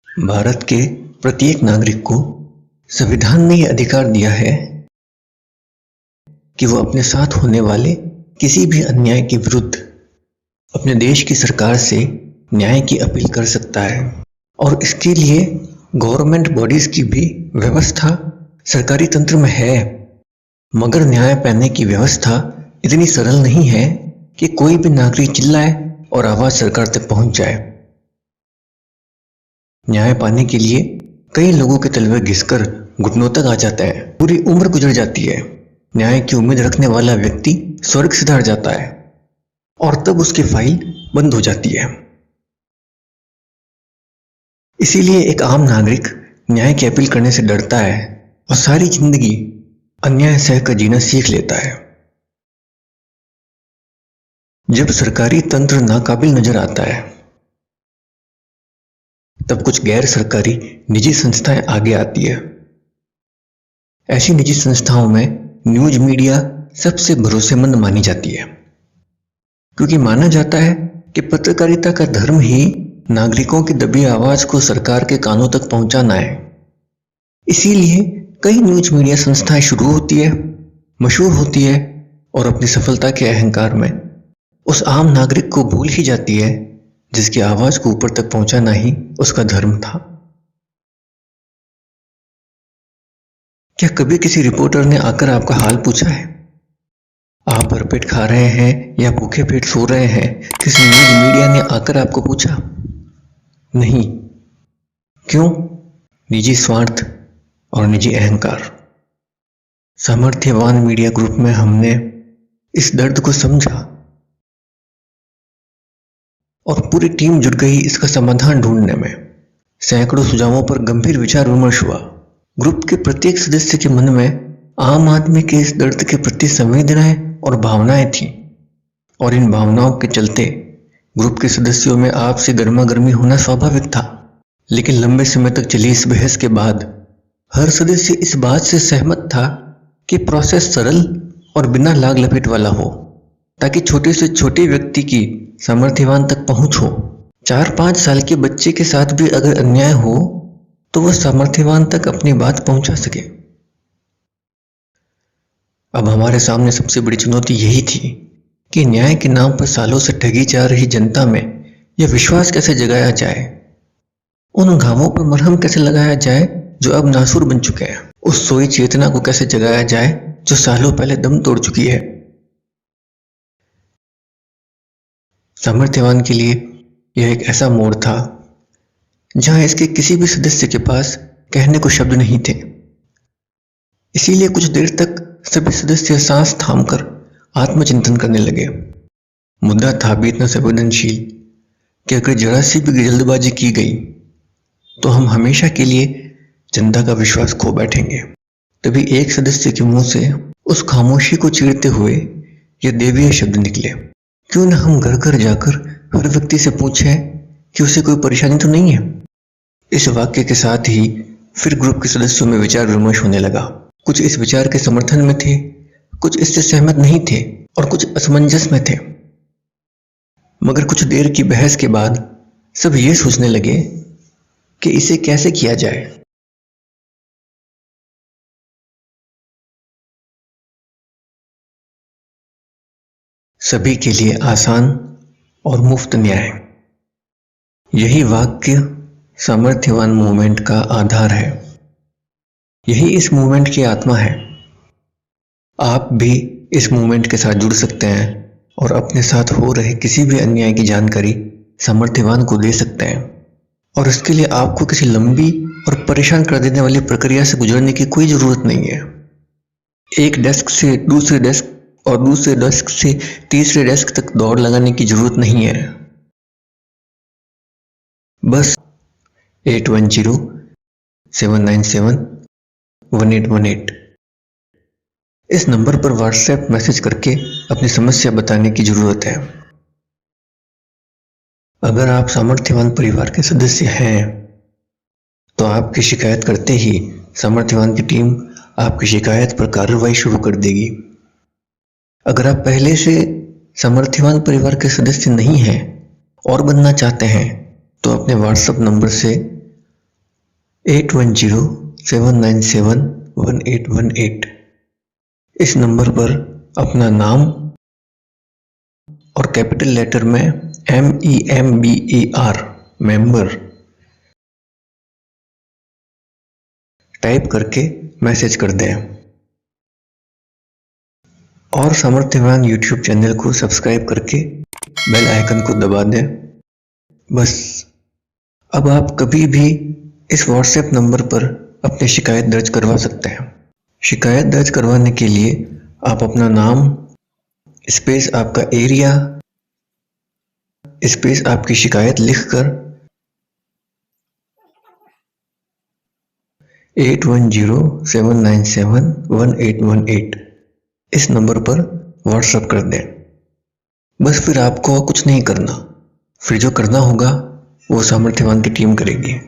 भारत के प्रत्येक नागरिक को संविधान ने यह अधिकार दिया है कि वो अपने साथ होने वाले किसी भी अन्याय के विरुद्ध अपने देश की सरकार से न्याय की अपील कर सकता है। और इसके लिए गवर्नमेंट बॉडीज की भी व्यवस्था सरकारी तंत्र में है। मगर न्याय पाने की व्यवस्था इतनी सरल नहीं है कि कोई भी नागरिक चिल्लाए और आवाज सरकार तक पहुंच जाए। न्याय पाने के लिए कई लोगों के तलवे घिसकर घुटनों तक आ जाता है। पूरी उम्र गुजर जाती है। न्याय की उम्मीद रखने वाला व्यक्ति स्वर्ग सिधार जाता है और तब उसकी फाइल बंद हो जाती है। इसीलिए एक आम नागरिक न्याय की अपील करने से डरता है और सारी जिंदगी अन्याय सहकर जीना सीख लेता है। जब सरकारी तंत्र नाकाबिल नजर आता है तब कुछ गैर सरकारी निजी संस्थाएं आगे आती है। ऐसी निजी संस्थाओं में न्यूज मीडिया सबसे भरोसेमंद मानी जाती है, क्योंकि माना जाता है कि पत्रकारिता का धर्म ही नागरिकों की दबी आवाज को सरकार के कानों तक पहुंचाना है। इसीलिए कई न्यूज मीडिया संस्थाएं शुरू होती है, मशहूर होती है और अपनी सफलता के अहंकार में उस आम नागरिक को भूल ही जाती है जिसकी आवाज को ऊपर तक पहुंचाना ही उसका धर्म था। क्या कभी किसी रिपोर्टर ने आकर आपका हाल पूछा है? आप भरपेट खा रहे हैं या भूखे पेट सो रहे हैं? किसी न्यूज मीडिया ने आकर आपको पूछा? नहीं। क्यों? निजी स्वार्थ और निजी अहंकार। सामर्थ्यवान मीडिया ग्रुप में हमने इस दर्द को समझा और पूरी टीम जुट गई इसका समाधान ढूंढने में। सैकड़ों सुझावों पर गंभीर विचार विमर्श हुआ। ग्रुप के प्रत्येक सदस्य के मन में आम आदमी के इस दर्द के प्रति संवेदनाएं और भावनाएं थीं, और इन भावनाओं के चलते ग्रुप के सदस्यों में आपसी गर्मा गर्मी होना स्वाभाविक था। लेकिन लंबे समय तक चली इस बहस के बाद हर सदस्य इस बात से सहमत था कि प्रोसेस सरल और बिना लाग लपेट वाला हो, ताकि छोटे से छोटे व्यक्ति की सामर्थ्यवान तक पहुंच हो। 4-5 साल के बच्चे के साथ भी अगर अन्याय हो तो वह सामर्थ्यवान तक अपनी बात पहुंचा सके। अब हमारे सामने सबसे बड़ी चुनौती यही थी कि न्याय के नाम पर सालों से ठगी जा रही जनता में यह विश्वास कैसे जगाया जाए, उन घावों पर मरहम कैसे लगाया जाए जो अब नासूर बन चुके हैं, उस सोई चेतना को कैसे जगाया जाए जो सालों पहले दम तोड़ चुकी है। सामर्थ्यवान के लिए यह एक ऐसा मोड़ था जहां इसके किसी भी सदस्य के पास कहने को शब्द नहीं थे। इसीलिए कुछ देर तक सभी सदस्य सांस थामकर आत्मचिंतन करने लगे। मुद्दा था भी इतना संवेदनशील कि अगर जरा सी भी जल्दबाजी की गई तो हम हमेशा के लिए जनता का विश्वास खो बैठेंगे। तभी एक सदस्य के मुंह से उस खामोशी को चीरते हुए यह देवीय शब्द निकले, क्यों न हम घर घर जाकर हर व्यक्ति से पूछें कि उसे कोई परेशानी तो नहीं है। इस वाक्य के साथ ही फिर ग्रुप के सदस्यों में विचार विमर्श होने लगा। कुछ इस विचार के समर्थन में थे, कुछ इससे सहमत नहीं थे और कुछ असमंजस में थे। मगर कुछ देर की बहस के बाद सब ये सोचने लगे कि इसे कैसे किया जाए। सभी के लिए आसान और मुफ्त न्याय, यही वाक्य सामर्थ्यवान मूवमेंट का आधार है। यही इस मूवमेंट की आत्मा है। आप भी इस मूवमेंट के साथ जुड़ सकते हैं और अपने साथ हो रहे किसी भी अन्याय की जानकारी सामर्थ्यवान को दे सकते हैं। और इसके लिए आपको किसी लंबी और परेशान कर देने वाली प्रक्रिया से गुजरने की कोई जरूरत नहीं है। एक डेस्क से दूसरे डेस्क और दूसरे डेस्क से तीसरे डेस्क तक दौड़ लगाने की जरूरत नहीं है। बस 8107971818 इस नंबर पर व्हाट्सएप मैसेज करके अपनी समस्या बताने की जरूरत है। अगर आप सामर्थ्यवान परिवार के सदस्य हैं तो आपकी शिकायत करते ही सामर्थ्यवान की टीम आपकी शिकायत पर कार्रवाई शुरू कर देगी। अगर आप पहले से सामर्थ्यवान परिवार के सदस्य नहीं हैं और बनना चाहते हैं तो अपने व्हाट्सएप नंबर से 8107971818। इस नंबर पर अपना नाम और कैपिटल लेटर में MEMBER मेंबर टाइप करके मैसेज कर दें और सामर्थ्यवान YouTube चैनल को सब्सक्राइब करके बेल आइकन को दबा दें। बस अब आप कभी भी इस WhatsApp नंबर पर अपनी शिकायत दर्ज करवा सकते हैं। शिकायत दर्ज करवाने के लिए आप अपना नाम स्पेस आपका एरिया स्पेस आपकी शिकायत लिखकर 8107971818 इस नंबर पर व्हाट्सएप कर दें। बस फिर आपको कुछ नहीं करना, फिर जो करना होगा वो सामर्थ्यवान की टीम करेगी।